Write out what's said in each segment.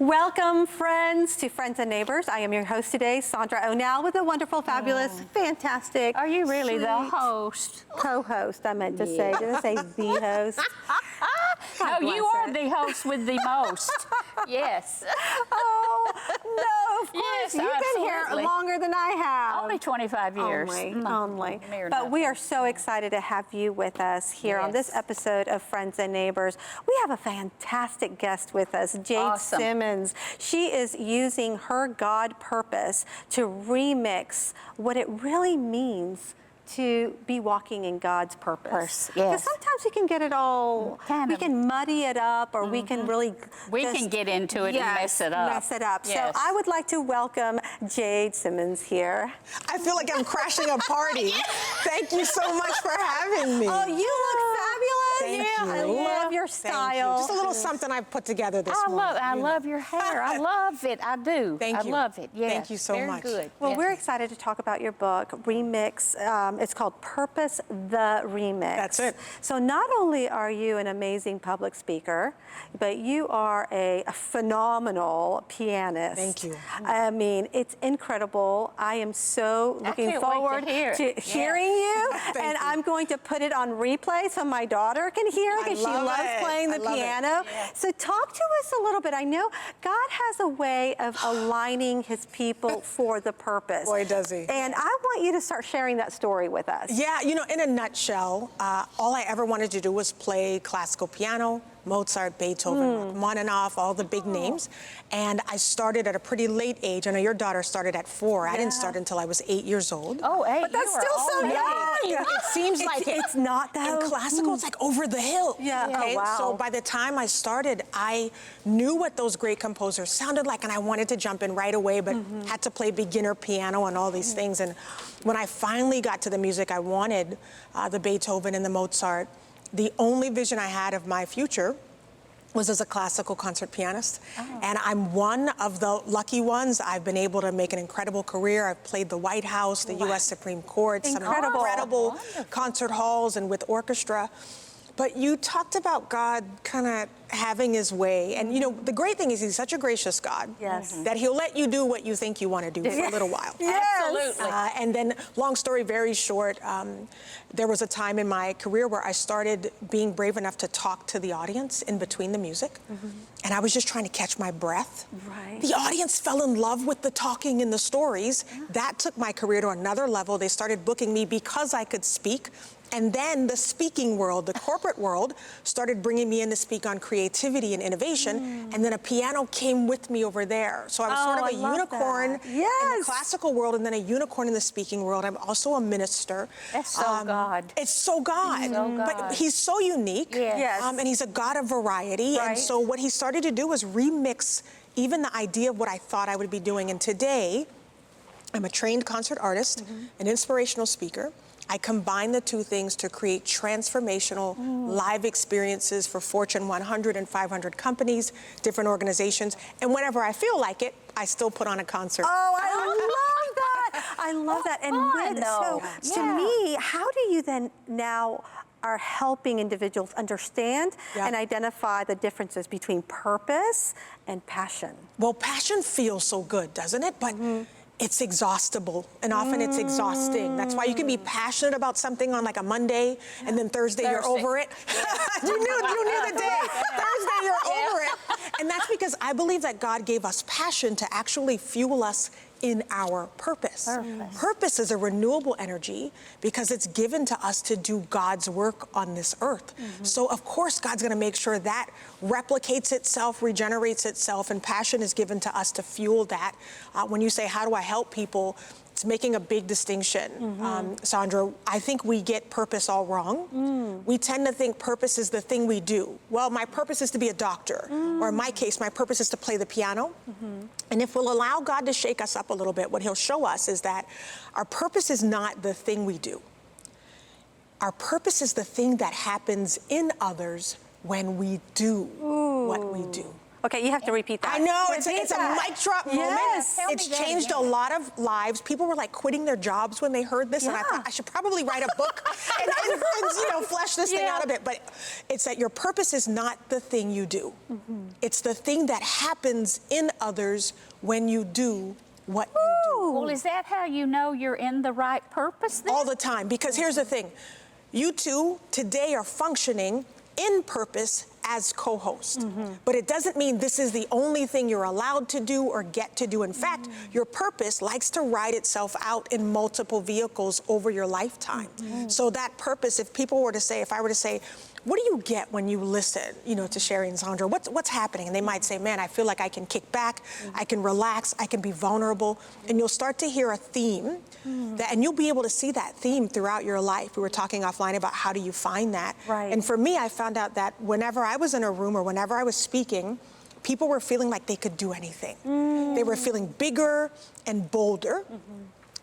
Welcome, friends, to Friends and Neighbors. I am your host today, Sandra O'Neill, with a wonderful, fabulous, fantastic. Are you really the sweet host? Co-host, I meant to say. Did I say the host? No, bless you are it. the host with the most. Yes. Oh, no, of course. Yes, You've been here absolutely. longer than I have. Only 25 years. Only. Mere But we nothing. are so excited to have you with us here on this Yes. episode of Friends and Neighbors. We have a fantastic guest with us, Jade Awesome. Simmons. She is using her God purpose to remix what it really means to be walking in God's purpose. Yes. Because sometimes we can get it all, Kind we of. can muddy it up, or we can really We just, can get into it and mess it up. Mess it up. Yes. So I would like to welcome Jade Simmons here. I feel like I'm crashing a party. Thank you so much for having me. Oh, you look fabulous. Thank I you. love your Thank style. you. Just a little something I've put together this I morning. love your hair. I love it. I do. Thank you. I love it. Yes. Thank you so Very much. good. Well, Yes. we're excited to talk about your book, Remix. It's called Purpose the Remix. That's it. So not only are you an amazing public speaker, but you are a phenomenal pianist. Thank you. I mean, it's incredible. I am so looking can't wait to forward hear it. to Yes. hearing you. Thank And you. I'm going to put it on replay so my daughter can hear because she love loves it. playing the I love it. piano. Yes. So talk to us a little bit. I know God has a way of aligning his people for the purpose. Boy, does he. And I want you to start sharing that story with us. Yeah, you know, in a nutshell, all I ever wanted to do was play classical piano, Mozart, Beethoven, Rachmaninoff, all the big names. And I started at a pretty late age. I know your daughter started at 4. I didn't start until I was 8 years old. Oh, hey, But that's you are still so already- young. It seems like it's not though. In classical, it's like over the hill. Yeah. Oh, Okay. wow. So by the time I started, I knew what those great composers sounded like, and I wanted to jump in right away, but had to play beginner piano and all these things. And when I finally got to the music I wanted, the Beethoven and the Mozart, the only vision I had of my future was as a classical concert pianist. And I'm one of the lucky ones. I've been able to make an incredible career. I've played the White House, the U.S. Supreme Court, Incredible. some incredible concert halls and with orchestra. But you talked about God kind of having his way. And you know, the great thing is he's such a gracious God Yes. that he'll let you do what you think you want to do for a little while. Absolutely. And then, long story very short, there was a time in my career where I started being brave enough to talk to the audience in between the music. And I was just trying to catch my breath. Right. The audience fell in love with the talking and the stories. That took my career to another level. They started booking me because I could speak. And then the speaking world, the corporate world, started bringing me in to speak on creativity and innovation. And then a piano came with me over there. So I was sort of I a love unicorn that. in Yes. the classical world and then a unicorn in the speaking world. I'm also a minister. That's so God. It's so God. So God. But he's so unique. Yes. Yes. And he's a God of variety. Right. And so what he started to do was remix even the idea of what I thought I would be doing. And today, I'm a trained concert artist, an inspirational speaker. I combine the two things to create transformational live experiences for Fortune 100 and 500 companies, different organizations. And whenever I feel like it, I still put on a concert. Oh, I love that. I love that. And fun, though. to Yeah. me, how do you then now are helping individuals understand Yeah. and identify the differences between purpose and passion? Well, passion feels so good, doesn't it? But it's exhaustible, and often it's exhausting. That's why you can be passionate about something on like a Monday, and then Thursday you're Thursday. over it. you knew the day. Thursday you're over it. And that's because I believe that God gave us passion to actually fuel us in our purpose. Purpose is a renewable energy because it's given to us to do God's work on this earth. So of course God's gonna make sure that replicates itself, regenerates itself, and passion is given to us to fuel that. When you say, how do I help people? It's making a big distinction. Sandra, I think we get purpose all wrong. We tend to think purpose is the thing we do. Well, my purpose is to be a doctor, or in my case, my purpose is to play the piano. And if we'll allow God to shake us up a little bit, what he'll show us is that our purpose is not the thing we do. Our purpose is the thing that happens in others when we do what we do. Okay, you have to repeat that. I know, it's Repeat a that. mic drop moment. Yes. Tell me It's that changed again. a lot of lives. People were like quitting their jobs when they heard this, and I Yeah. thought I should probably write a book and you know, flesh this thing out a bit. But it's that your purpose is not the thing you do. It's the thing that happens in others when you do what you do. Well, is that how you know you're in the right purpose then? All the time. Because here's the thing. You two today are functioning in purpose as co-host. But it doesn't mean this is the only thing you're allowed to do or get to do. In fact, your purpose likes to ride itself out in multiple vehicles over your lifetime. So that purpose, if I were to say, what do you get when you listen, you know, to Sherry and Sandra? What's happening? And they might say, man, I feel like I can kick back, I can relax, I can be vulnerable. And you'll start to hear a theme, and you'll be able to see that theme throughout your life. We were talking offline about how do you find that. Right. And for me, I found out that whenever I was in a room or whenever I was speaking, people were feeling like they could do anything. They were feeling bigger and bolder.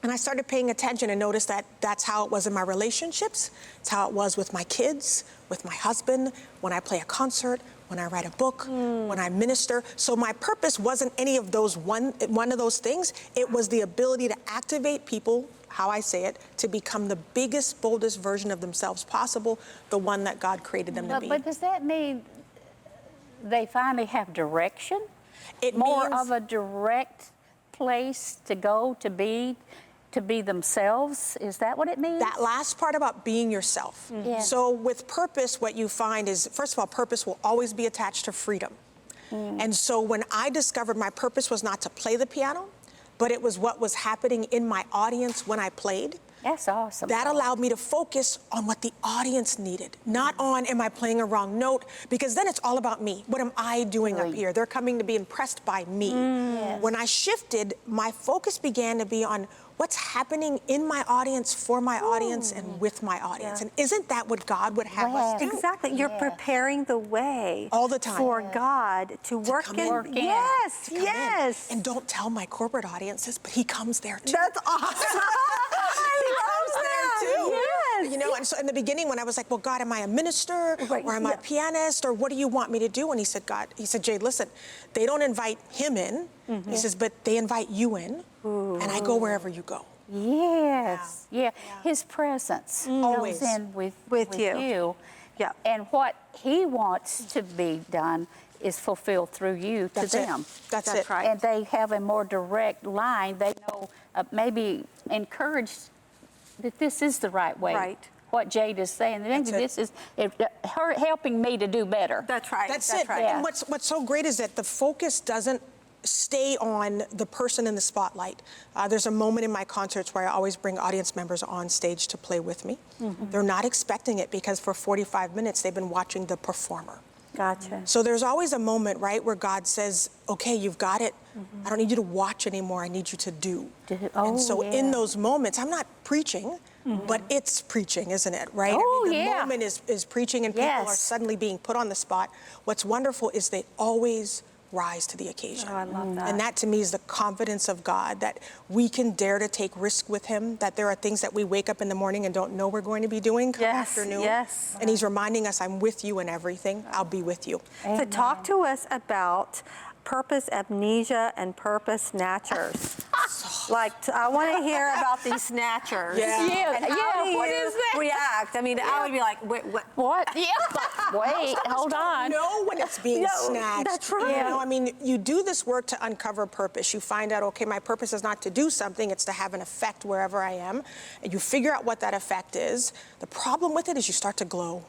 And I started paying attention and noticed that that's how it was in my relationships. It's how it was with my kids, with my husband, when I play a concert, when I write a book, when I minister. So my purpose wasn't any of those one of those things. It was the ability to activate people, how I say it, to become the biggest, boldest version of themselves possible, the one that God created them to be. But does that mean they finally have direction? It More means- of a direct place to go to be themselves? Is that what it means? That last part about being yourself. Yeah. So with purpose, what you find is, first of all, purpose will always be attached to freedom. And so when I discovered my purpose was not to play the piano, but it was what was happening in my audience when I played, That's awesome. that allowed me to focus on what the audience needed, not on am I playing a wrong note, because then it's all about me. What am I doing up Right. here? They're coming to be impressed by me. Yes. When I shifted, my focus began to be on what's happening in my audience, for my audience, and with my audience. Yeah. And isn't that what God would have us do? Exactly. You're Yes. preparing the way All the time. for God to work come in. in. Work in. Yes, Come in. yes. And don't tell my corporate audiences, but he comes there too. That's awesome. He comes there too. Yes. You know, and so in the beginning when I was like, well, God, am I a minister Right, or am I a yeah. pianist or what do you want me to do? And he said, Jade, listen, they don't invite him in. He says, but they invite you in and I go wherever you go. Yes. Yeah. His presence Always. goes in with you. you. Yeah. And what he wants to be done is fulfilled through you to That's it. them. That's That's it. right. And they have a more direct line. They know, maybe encouraged that this is the right way. Right. What Jade is saying. Maybe That's this is her helping me to do better. That's right. That's That's it. right. Yeah. And what's so great is that the focus doesn't stay on the person in the spotlight. There's a moment in my concerts where I always bring audience members on stage to play with me. They're not expecting it because for 45 minutes they've been watching the performer. Gotcha. So there's always a moment, right, where God says, okay, you've got it. I don't need you to watch anymore. I need you to do. Oh, and so yeah. in those moments, I'm not preaching, but it's preaching, isn't it, right? Oh, I mean, the yeah. moment is preaching and people are Yes. suddenly being put on the spot. What's wonderful is they always rise to the occasion. Oh, I love that. And that to me is the confidence of God, that we can dare to take risk with him, that there are things that we wake up in the morning and don't know we're going to be doing come Yes, afternoon. yes. And he's reminding us, I'm with you in everything. I'll be with you. So talk to us about purpose amnesia and purpose snatchers. I want to hear about these snatchers. Yeah. Yeah, And how do what you is that? react? I mean, I would be like, wait, what? What? Yeah. Wait, hold on. Know when it's being No, snatched. that's right. You know, I mean, you do this work to uncover purpose. You find out, okay, my purpose is not to do something, it's to have an effect wherever I am. And you figure out what that effect is. The problem with it is you start to glow.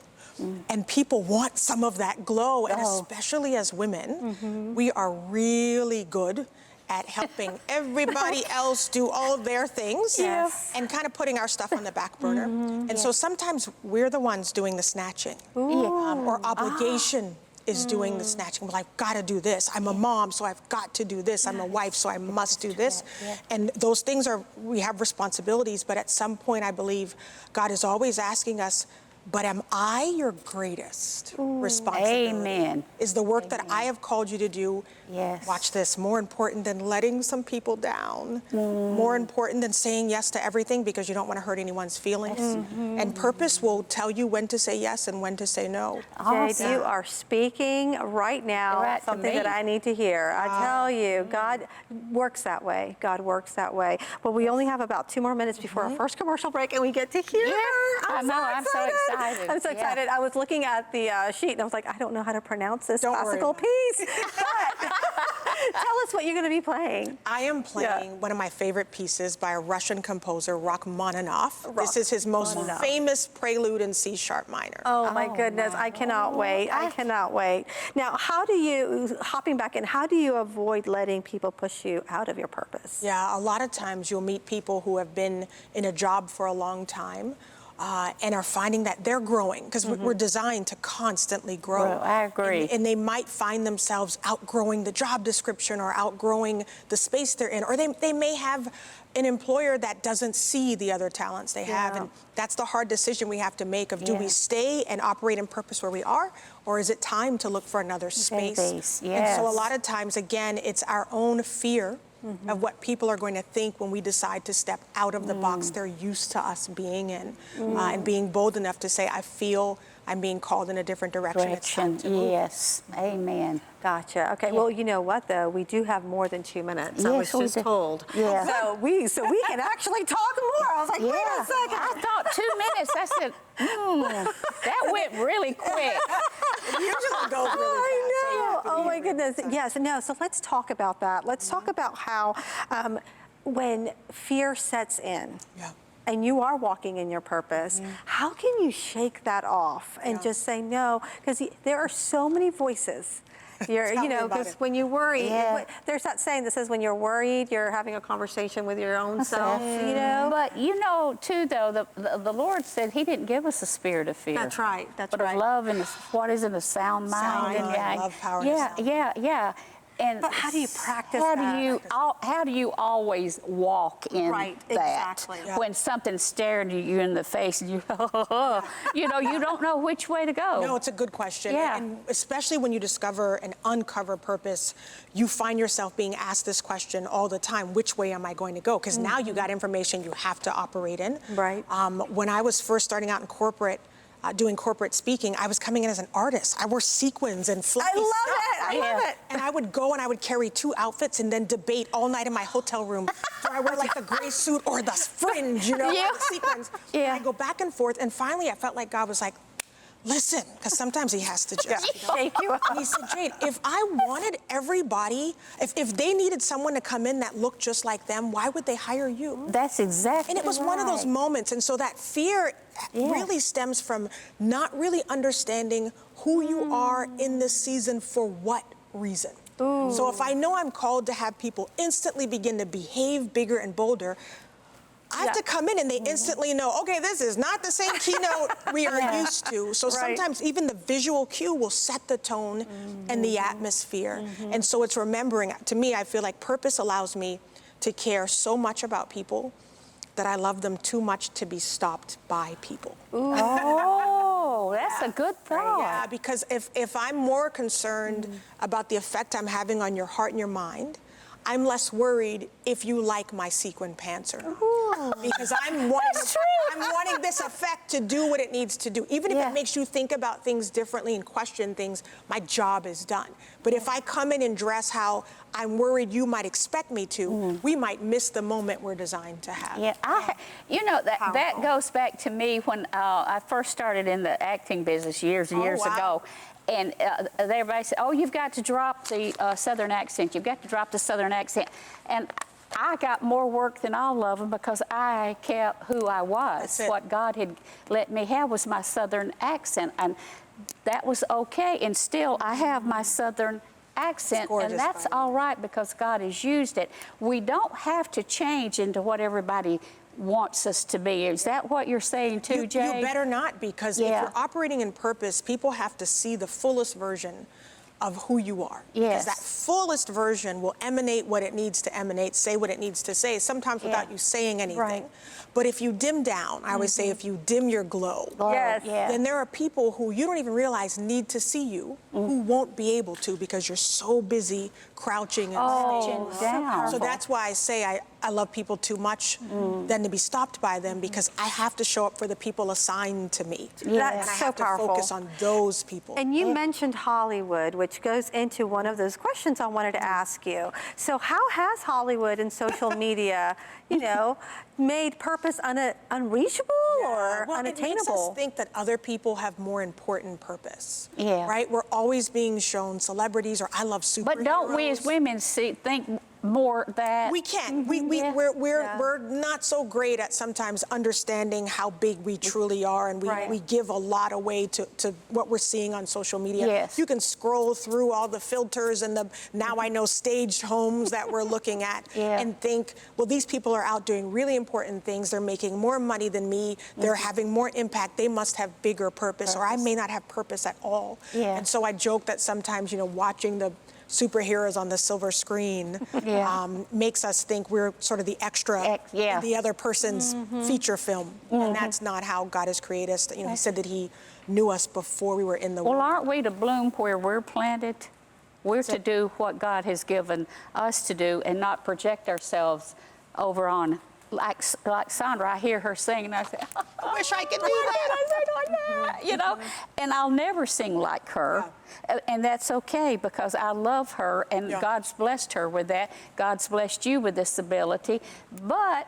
And people want some of that glow. And especially as women, we are really good at helping everybody else do all of their things and kind of putting our stuff on the back burner. And so sometimes we're the ones doing the snatching or obligation is doing the snatching. Well, I've got to do this. I'm a mom, so I've got to do this. I'm a wife, so I must do this. And those things we have responsibilities, but at some point I believe God is always asking us, but am I your greatest responsibility? Amen. Is the work that I have called you to do, Yes. watch this, more important than letting some people down, more important than saying yes to everything because you don't want to hurt anyone's feelings. And purpose will tell you when to say yes and when to say no. Jade, you are speaking right now Right to something that me. I need to hear. I tell you, God works that way. God works that way. Well, we only have about 2 more minutes before our first commercial break, and we get to hear her. I know, I'm so excited. I'm so Yeah. excited. I was looking at the sheet, and I was like, I don't know how to pronounce this Don't worry classical about piece. But tell us what you're going to be playing. I am playing one of my favorite pieces by a Russian composer, Rachmaninoff. This is his most famous prelude in C sharp minor. Oh my goodness, I cannot wait. I cannot wait. Now, how do you, hopping back in, how do you avoid letting people push you out of your purpose? Yeah, a lot of times you'll meet people who have been in a job for a long time and are finding that they're growing because we're designed to constantly grow. I agree. And they might find themselves outgrowing the job description or outgrowing the space they're in, or they may have an employer that doesn't see the other talents they have. And that's the hard decision we have to make of do we stay and operate in purpose where we are, or is it time to look for another space? And so a lot of times, again, it's our own fear of what people are going to think when we decide to step out of the box they're used to us being in, and being bold enough to say, I feel I'm being called in a different direction. It's time to move. Yes, amen. Gotcha. Okay. Well, you know what though? We do have more than 2 minutes. I was Yes, we just do. told. Yeah. So we can actually talk more. I was like, wait a second. I thought 2 minutes. I said, that went really quick. It usually goes really fast. I know. So Oh my goodness. Yes. No. So let's talk about that. Let's talk about how when fear sets in. And you are walking in your purpose. How can you shake that off and just say no? Because there are so many voices. You're, Tell you me know, about because it. when you worry, Yeah. there's that saying that says when you're worried, you're having a conversation with your own self. You know. But you know, too, though, the Lord said He didn't give us a spirit of fear. That's right. That's but right. of love and what is it, a sound mind? Sound mind, love, power, and yeah, sound. yeah. And But how do you practice how that? How do you always walk in Right, that? exactly. Yeah. When something's staring you in the face and you, you know, you don't know which way to go. No, it's a good question. Yeah. And especially when you discover and uncover purpose, you find yourself being asked this question all the time, which way am I going to go? Because now you got information you have to operate in. Right. When I was first starting out in corporate, doing corporate speaking, I was coming in as an artist. I wore sequins and fluffy I love stuff. it. I love it. And I would go and I would carry 2 outfits and then debate all night in my hotel room. Do I wear like the gray suit or the fringe, you know, or the sequins? Yeah. And I go back and forth. And finally, I felt like God was like, listen, because sometimes he has to just Shake you up. And he said, Jade, if I wanted everybody, if they needed someone to come in that looked just like them, why would they hire you? That's exactly And it was one of those right. moments. And so that fear really stems from not really understanding who you are in this season for what reason. So if I know I'm called to have people instantly begin to behave bigger and bolder, I have to come in and they instantly know, okay, this is not the same keynote we are used to. So sometimes even the visual cue will set the tone and the atmosphere. And so it's remembering, to me, I feel like purpose allows me to care so much about people that I love them too much to be stopped by people. Oh, that's a good thought. Yeah, because if I'm more concerned about the effect I'm having on your heart and your mind, I'm less worried if you like my sequin pants or not. Because I'm wanting this effect to do what it needs to do. Even if it makes you think about things differently and question things, my job is done. But if I come in and dress how I'm worried you might expect me to, we might miss the moment we're designed to have. Yeah, you know, that goes back to me when I first started in the acting business years and years ago. And everybody said, oh, you've got to drop the Southern accent. You've got to drop the Southern accent. And I got more work than all of them because I kept who I was. What God had let me have was my Southern accent. And that was okay. And still, I have my Southern accent. And that's all right because God has used it. We don't have to change into what everybody wants us to be. Is that what you're saying too, Jade? You better not, because if you're operating in purpose, people have to see the fullest version of who you are. Yes. Because that fullest version will emanate what it needs to emanate, say what it needs to say, sometimes without you saying anything. Right. But if you dim down, I always say if you dim your glow, Yes. then there are people who you don't even realize need to see you who won't be able to because you're so busy crouching and staying down. So that's why I say I love people too much than to be stopped by them, because I have to show up for the people assigned to me. That's And I so have to powerful. focus on those people. And you mentioned Hollywood, which goes into one of those questions I wanted to ask you. So how has Hollywood and social media, you know, made purpose unreachable or well, unattainable? It makes us think that other people have more important purpose. Yeah. Right? We're always being shown celebrities, or I love superheroes. But don't we as women think more that? We can. Yeah. We're not so great at sometimes understanding how big we truly are, and we give a lot away to what we're seeing on social media. Yes. You can scroll through all the filters and the now I know staged homes that we're looking at and think, well, these people are out doing really important things. They're making more money than me. They're having more impact. They must have bigger purpose, or I may not have purpose at all. Yeah. And so I joke that sometimes, you know, watching the superheroes on the silver screen makes us think we're sort of the extra in the other person's feature film. And that's not how God has created us. You know, he said that he knew us before we were in the Well, womb. aren't we to bloom where we're planted? We're to do what God has given us to do and not project ourselves over on, like Sandra, I hear her sing and I say, I wish I could do I that. sing like that, you know? And I'll never sing like her. And that's okay, because I love her and God's blessed her with that. God's blessed you with this ability. But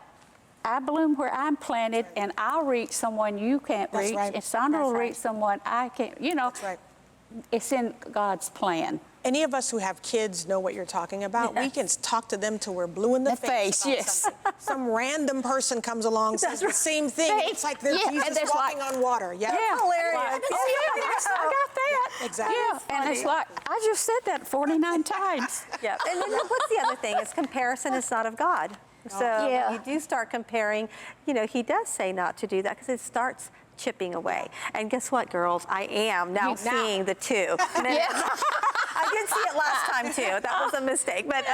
I bloom where I'm planted, and I'll reach someone you can't That's reach. right. And Sandra That's will right. reach someone I can't, you know. That's right. It's in God's plan. Any of us who have kids know what you're talking about. We can talk to them till we're blue in the face. About yes. something. Some random person comes along, says the same thing. Right. It's like they're Yeah, and Jesus there's walking like- on water. Yeah. hilarious. Like, oh, yeah, I got that. Exactly. Yeah, and it's like, I just said that 49 times. Yeah. And then what's the other thing? Is comparison is not of God. So when you do start comparing, you know, he does say not to do that, because it starts chipping away. And guess what, girls? I am now seeing the two. I did see it last time too. That was a mistake. But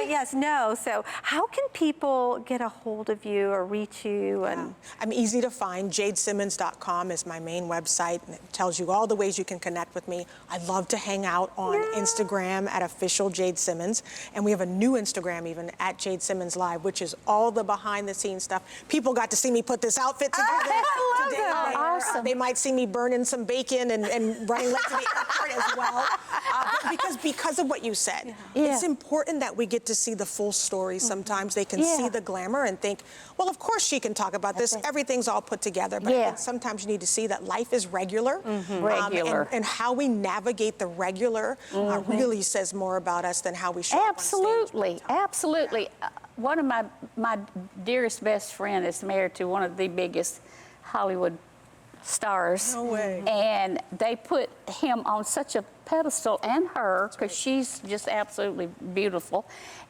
yes, no. So how can people get a hold of you or reach you? And I'm easy to find. JadeSimmons.com is my main website, and it tells you all the ways you can connect with me. I love to hang out on Instagram at official Jade Simmons, and we have a new Instagram even at Jade Simmons Live, which is all the behind-the-scenes stuff. People got to see me put this outfit together. I love today. that. Awesome. They might see me burning some bacon and running late to the airport as well. Because of what you said. It's important that we get to see the full story sometimes. They can see the glamour and think, well, of course she can talk about this. Everything's all put together. But I think sometimes you need to see that life is regular. Regular. And how we navigate the regular really says more about us than how we show up on stage. Absolutely, absolutely. One of my dearest best friend is married to one of the biggest Hollywood stars. No way. And they put him on such a pedestal, and her, because she's just absolutely beautiful.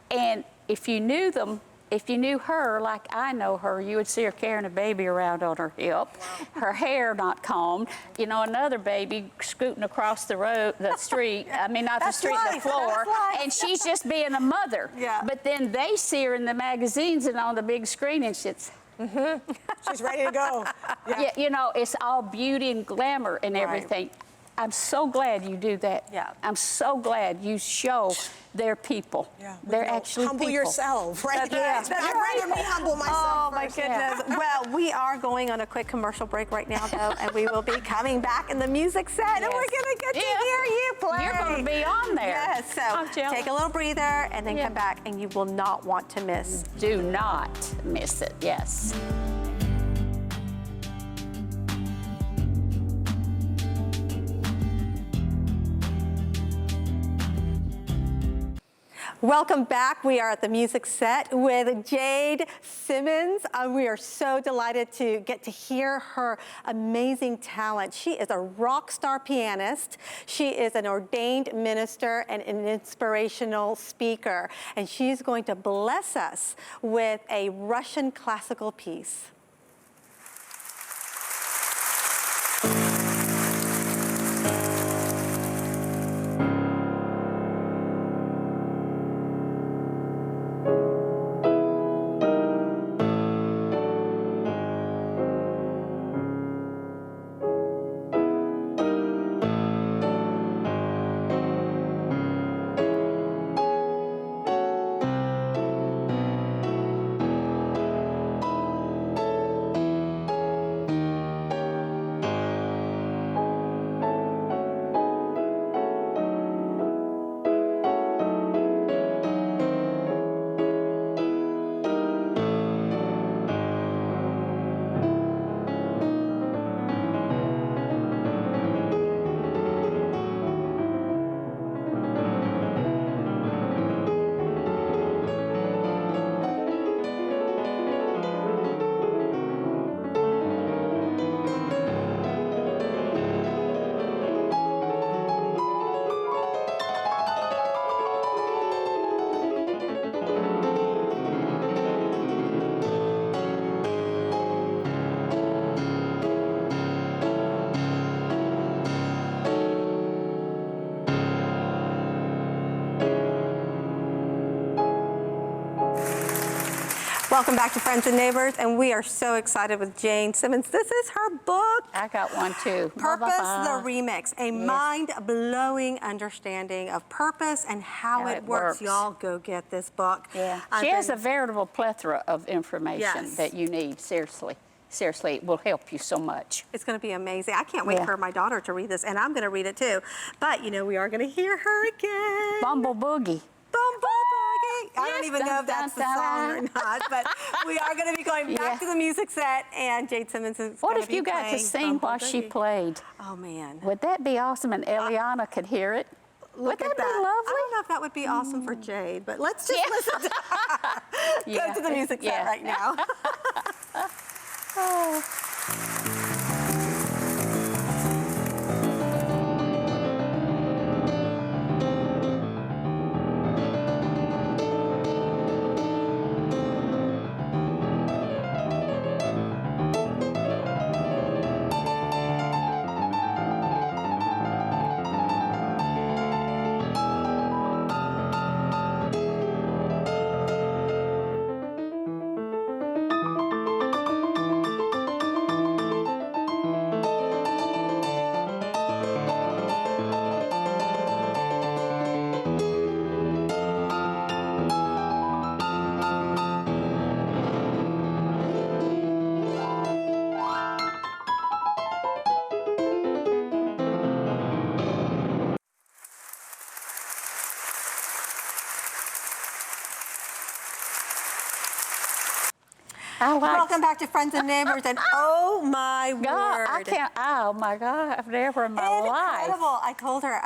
And if you knew them, if you knew her like I know her, you would see her carrying a baby around on her hip, her hair not combed, you know, another baby scooting across the street, I mean, not the street, the floor, and she's just being a mother. But then they see her in the magazines and on the big screen, and she's, She's ready to go. yeah, you know, it's all beauty and glamour and everything. I'm so glad you do that. I'm so glad you show their people. They're actually humble people. yourself, right? That's I'd rather me humble myself. Oh, my first. goodness. Well, we are going on a quick commercial break right now, though, and we will be coming back in the music set, and we're going to get to hear you play. You're going to be on there. Yes, so take a little breather and then come back, and you will not want to miss. Do not miss it, yes. Welcome back. We are at the music set with Jade Simmons. We are so delighted to get to hear her amazing talent. She is a rock star pianist. She is an ordained minister and an inspirational speaker. And she's going to bless us with a Russian classical piece. Welcome back to Friends and Neighbors, and we are so excited with Jade Simmons. This is her book. I got one too. Purpose, the Remix, a mind-blowing understanding of purpose and how it works. Y'all go get this book. Yeah. She has a veritable plethora of information that you need, seriously. Seriously, it will help you so much. It's going to be amazing. I can't wait for my daughter to read this, and I'm going to read it too. But, you know, we are going to hear her again. Bumble Boogie. Bumble Boogie. I don't even know if that's the song or not, but we are going to be going back to the music set, and Jade Simmons is What going if to be you got to sing while she played? Oh, man. Would that be awesome? And Eliana could hear it. Would that be lovely? I don't know if that would be awesome for Jade, but let's just listen to her. Go to the music set right now. Oh. Welcome back to Friends and Neighbors, and oh my word. I can't, oh my God, I've never in my life. Incredible. I told her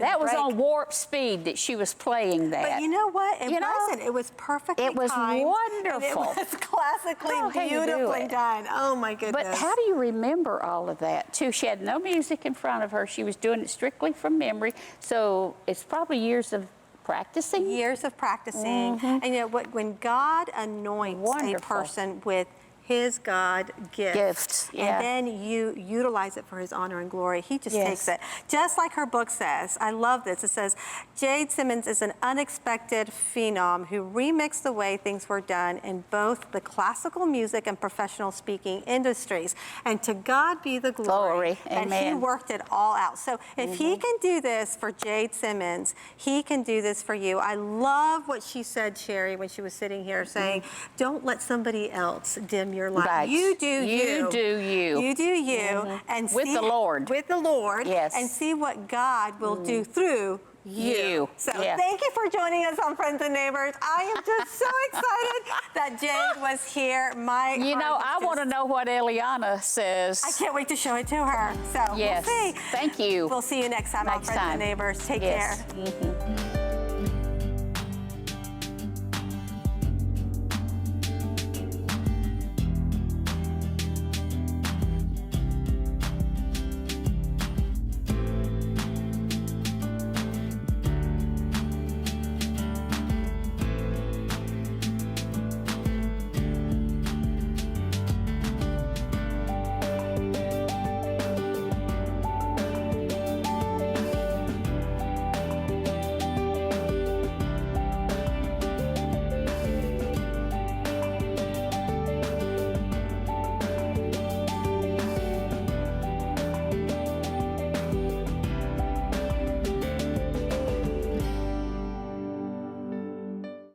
that was on warp speed that she was playing that. But you know what? It wasn't. It was perfectly It was timed, wonderful. And it was classically beautifully done. Oh my goodness. But how do you remember all of that too? She had no music in front of her. She was doing it strictly from memory. So it's probably years of practicing. Years of practicing. And you know what? When God anoints a person with His God gifts, and then you utilize it for His honor and glory, He just takes it. Just like her book says, I love this. It says, Jade Simmons is an unexpected phenom who remixed the way things were done in both the classical music and professional speaking industries. And to God be the glory. And He worked it all out. So if He can do this for Jade Simmons, He can do this for you. I love what she said, Sherry, when she was sitting here saying, don't let somebody else dim your life. Right. You do you. You do you. You do you. And with the Lord. With the Lord. Yes. And see what God will do through you. So thank you for joining us on Friends and Neighbors. I am just so excited that Jade was here. I want to know what Eliana says. I can't wait to show it to her. So we'll see. Thank you. We'll see you next time on Friends and Neighbors. Take care.